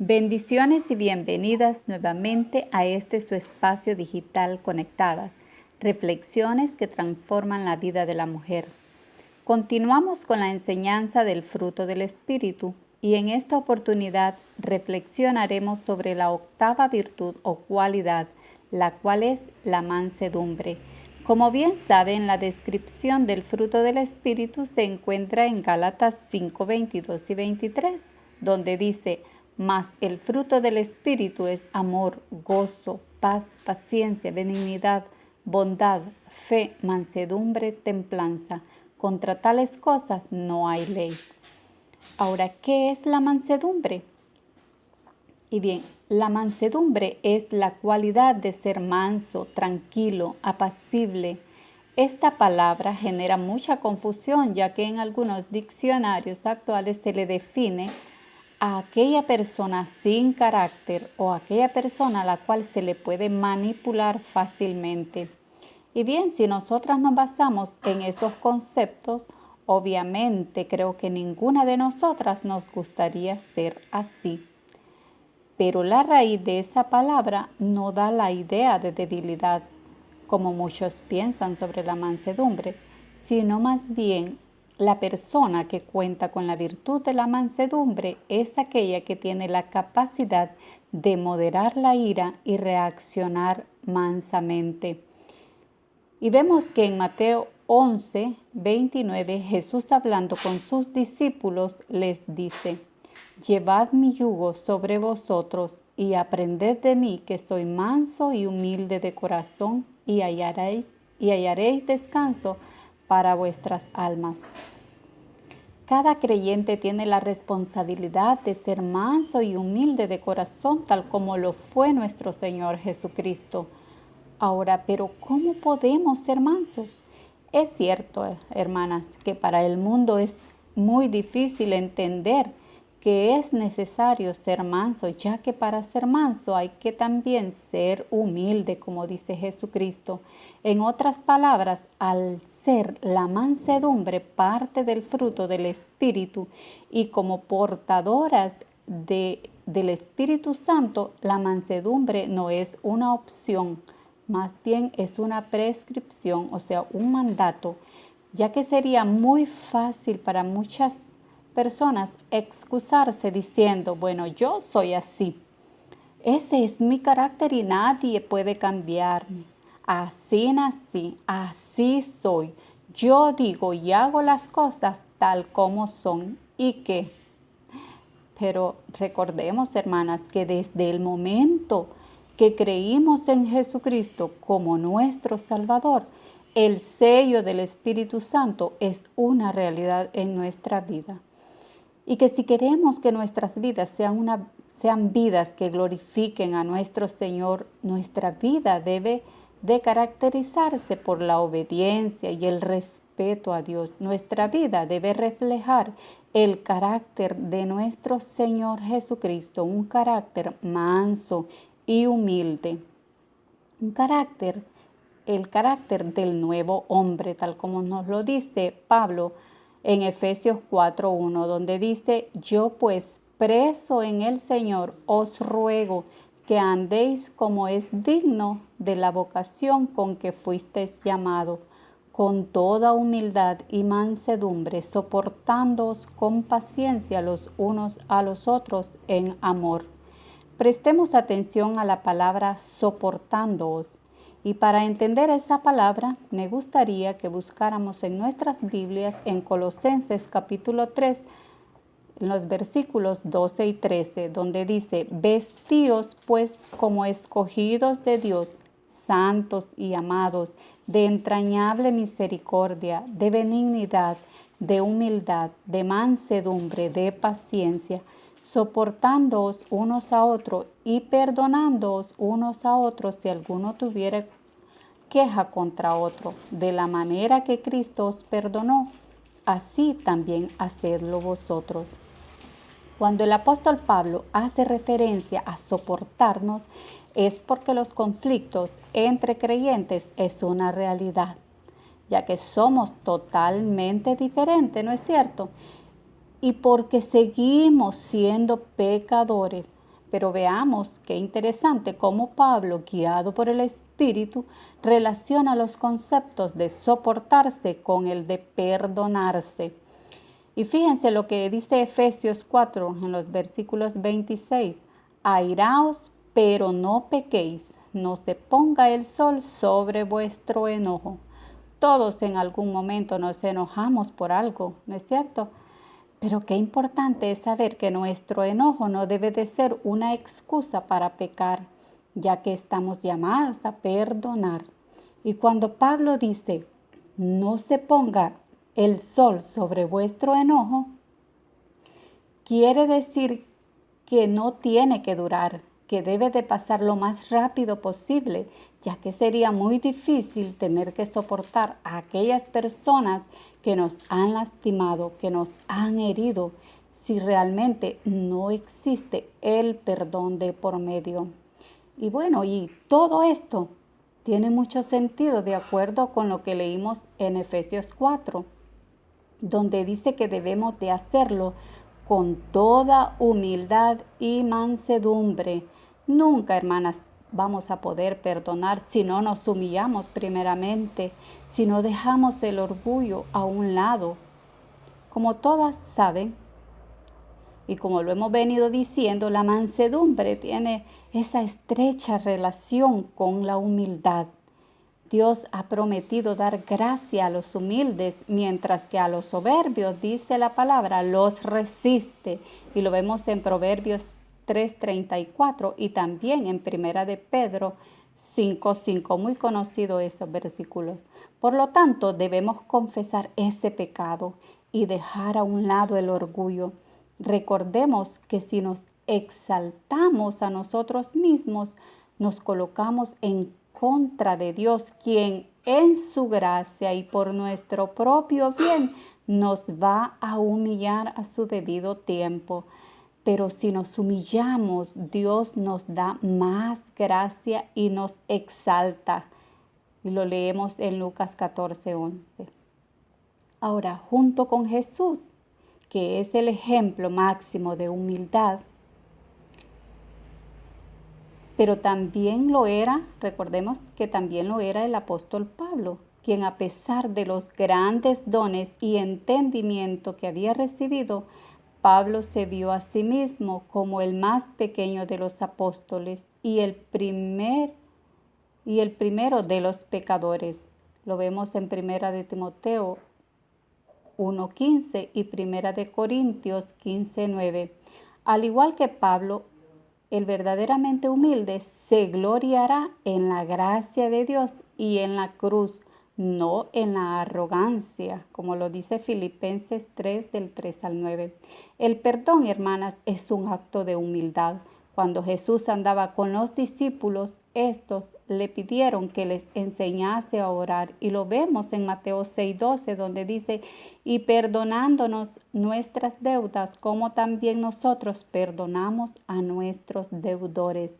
Bendiciones y bienvenidas nuevamente a este su espacio digital Conectadas, reflexiones que transforman la vida de la mujer. Continuamos con la enseñanza del fruto del Espíritu y en esta oportunidad reflexionaremos sobre la octava virtud o cualidad, la cual es la mansedumbre. Como bien saben, la descripción del fruto del Espíritu se encuentra en Gálatas 5, 22 y 23, donde dice: mas el fruto del Espíritu es amor, gozo, paz, paciencia, benignidad, bondad, fe, mansedumbre, templanza. Contra tales cosas no hay ley. Ahora, ¿qué es la mansedumbre? Y bien, la mansedumbre es la cualidad de ser manso, tranquilo, apacible. Esta palabra genera mucha confusión, ya que en algunos diccionarios actuales se le define a aquella persona sin carácter o aquella persona a la cual se le puede manipular fácilmente. Y bien, si nosotras nos basamos en esos conceptos, obviamente creo que ninguna de nosotras nos gustaría ser así. Pero la raíz de esa palabra no da la idea de debilidad, como muchos piensan sobre la mansedumbre, sino más bien la persona que cuenta con la virtud de la mansedumbre es aquella que tiene la capacidad de moderar la ira y reaccionar mansamente. Y vemos que en Mateo 11, 29, Jesús hablando con sus discípulos les dice: llevad mi yugo sobre vosotros y aprended de mí, que soy manso y humilde de corazón, y hallaréis descanso para vuestras almas. Cada creyente tiene la responsabilidad de ser manso y humilde de corazón, tal como lo fue nuestro Señor Jesucristo. Ahora, pero ¿cómo podemos ser mansos? Es cierto, hermanas, que para el mundo es muy difícil entender que es necesario ser manso, ya que para ser manso hay que también ser humilde, como dice Jesucristo. En otras palabras, al ser la mansedumbre parte del fruto del Espíritu y como portadoras del Espíritu Santo, la mansedumbre no es una opción, más bien es una prescripción, o sea, un mandato, ya que sería muy fácil para muchas personas excusarse diciendo: bueno, yo soy así, ese es mi carácter y nadie puede cambiarme, así nací, así soy, yo digo y hago las cosas tal como son. ¿Y qué? Pero recordemos, hermanas, que desde el momento que creímos en Jesucristo como nuestro Salvador, el sello del Espíritu Santo es una realidad en nuestra vida. Y que si queremos que nuestras vidas sean vidas que glorifiquen a nuestro Señor, nuestra vida debe de caracterizarse por la obediencia y el respeto a Dios. Nuestra vida debe reflejar el carácter de nuestro Señor Jesucristo, un carácter manso y humilde. El carácter del nuevo hombre, tal como nos lo dice Pablo en Efesios 4:1, donde dice: yo pues, preso en el Señor, os ruego que andéis como es digno de la vocación con que fuisteis llamado, con toda humildad y mansedumbre, soportándoos con paciencia los unos a los otros en amor. Prestemos atención a la palabra soportándoos. Y para entender esa palabra, me gustaría que buscáramos en nuestras Biblias en Colosenses capítulo 3, en los versículos 12 y 13, donde dice: vestíos pues como escogidos de Dios, santos y amados, de entrañable misericordia, de benignidad, de humildad, de mansedumbre, de paciencia, soportándoos unos a otros y perdonándoos unos a otros si alguno tuviera queja contra otro. De la manera que Cristo os perdonó, así también hacedlo vosotros. Cuando el apóstol Pablo hace referencia a soportarnos, es porque los conflictos entre creyentes es una realidad, ya que somos totalmente diferentes, ¿no es cierto? Y porque seguimos siendo pecadores, Pero veamos qué interesante cómo Pablo, guiado por el Espíritu, relaciona los conceptos de soportarse con el de perdonarse. Y fíjense lo que dice Efesios 4 en los versículos 26. Airaos, pero no pequéis, no se ponga el sol sobre vuestro enojo. Todos en algún momento nos enojamos por algo, ¿no es cierto? Pero qué importante es saber que nuestro enojo no debe de ser una excusa para pecar, ya que estamos llamados a perdonar. Y cuando Pablo dice, no se ponga el sol sobre vuestro enojo, quiere decir que no tiene que durar, que debe de pasar lo más rápido posible, ya que sería muy difícil tener que soportar a aquellas personas que nos han lastimado, que nos han herido, si realmente no existe el perdón de por medio. Y bueno, y todo esto tiene mucho sentido de acuerdo con lo que leímos en Efesios 4, donde dice que debemos de hacerlo con toda humildad y mansedumbre. Nunca, hermanas, vamos a poder perdonar si no nos humillamos primeramente, si no dejamos el orgullo a un lado. Como todas saben, y como lo hemos venido diciendo, la mansedumbre tiene esa estrecha relación con la humildad. Dios ha prometido dar gracia a los humildes, mientras que a los soberbios, dice la palabra, los resiste. Y lo vemos en Proverbios 3:34 y también en Primera de Pedro 5:5, muy conocido esos versículos. Por lo tanto, debemos confesar ese pecado y dejar a un lado el orgullo. Recordemos que si nos exaltamos a nosotros mismos, nos colocamos en contra de Dios, quien en su gracia y por nuestro propio bien nos va a humillar a su debido tiempo. Pero si nos humillamos, Dios nos da más gracia y nos exalta. Y lo leemos en Lucas 14:11. Ahora, junto con Jesús, que es el ejemplo máximo de humildad, pero también lo era, recordemos que también lo era el apóstol Pablo, quien a pesar de los grandes dones y entendimiento que había recibido, Pablo se vio a sí mismo como el más pequeño de los apóstoles y el primero de los pecadores. Lo vemos en Primera de Timoteo 1:15 y Primera de Corintios 15:9. Al igual que Pablo, el verdaderamente humilde se gloriará en la gracia de Dios y en la cruz, no en la arrogancia, como lo dice Filipenses 3 del 3 al 9. El perdón, hermanas, es un acto de humildad. Cuando Jesús andaba con los discípulos, estos le pidieron que les enseñase a orar. Y lo vemos en Mateo 6:12, donde dice, y perdonándonos nuestras deudas, como también nosotros perdonamos a nuestros deudores.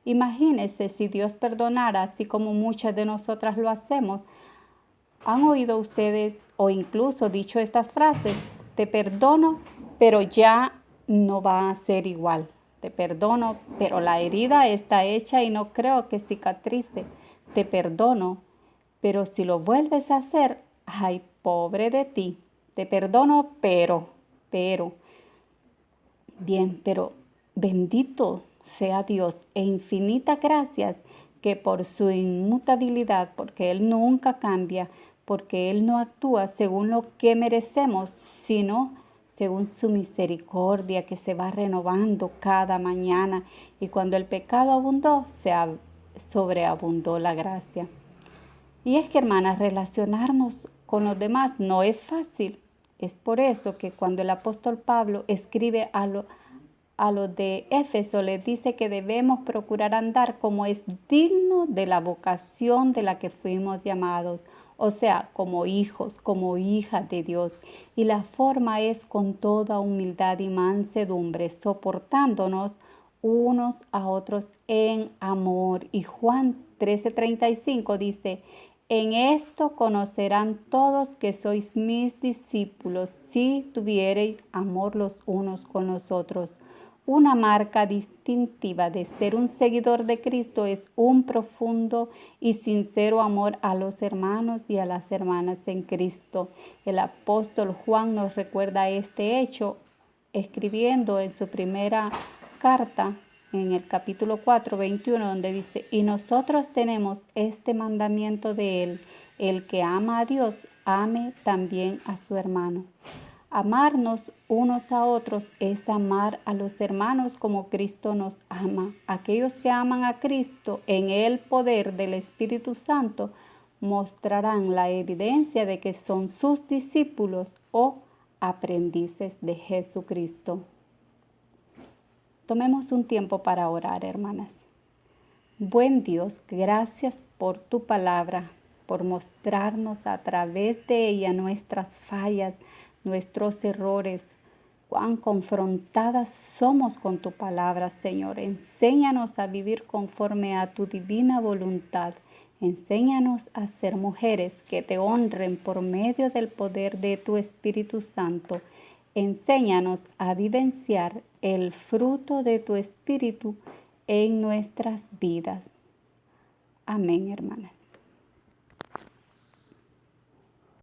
Imagínense si Dios perdonara, así como muchas de nosotras lo hacemos. ¿Han oído ustedes o incluso dicho estas frases? Te perdono, pero ya no va a ser igual. Te perdono, pero la herida está hecha y no creo que cicatrice. Te perdono, pero si lo vuelves a hacer, ay, pobre de ti. Te perdono, pero. Bien, pero bendito sea Dios e infinitas gracias que por su inmutabilidad, porque Él nunca cambia, porque Él no actúa según lo que merecemos, sino según su misericordia que se va renovando cada mañana. Y cuando el pecado abundó, sobreabundó la gracia. Y es que, hermanas, relacionarnos con los demás no es fácil. Es por eso que cuando el apóstol Pablo escribe a los de Éfeso, les dice que debemos procurar andar como es digno de la vocación de la que fuimos llamados, o sea, como hijos, como hijas de Dios. Y la forma es con toda humildad y mansedumbre, soportándonos unos a otros en amor. Y Juan 13:35 dice, en esto conocerán todos que sois mis discípulos, si tuviereis amor los unos con los otros. Una marca distintiva de ser un seguidor de Cristo es un profundo y sincero amor a los hermanos y a las hermanas en Cristo. El apóstol Juan nos recuerda este hecho escribiendo en su primera carta, en el capítulo 4, 21, donde dice: y nosotros tenemos este mandamiento de él: el que ama a Dios, ame también a su hermano. Amarnos unos a otros es amar a los hermanos como Cristo nos ama. Aquellos que aman a Cristo en el poder del Espíritu Santo mostrarán la evidencia de que son sus discípulos o aprendices de Jesucristo. Tomemos un tiempo para orar, hermanas. Buen Dios, gracias por tu palabra, por mostrarnos a través de ella nuestras fallas, nuestros errores, cuán confrontadas somos con tu palabra, Señor. Enséñanos a vivir conforme a tu divina voluntad. Enséñanos a ser mujeres que te honren por medio del poder de tu Espíritu Santo. Enséñanos a vivenciar el fruto de tu Espíritu en nuestras vidas. Amén, hermanas.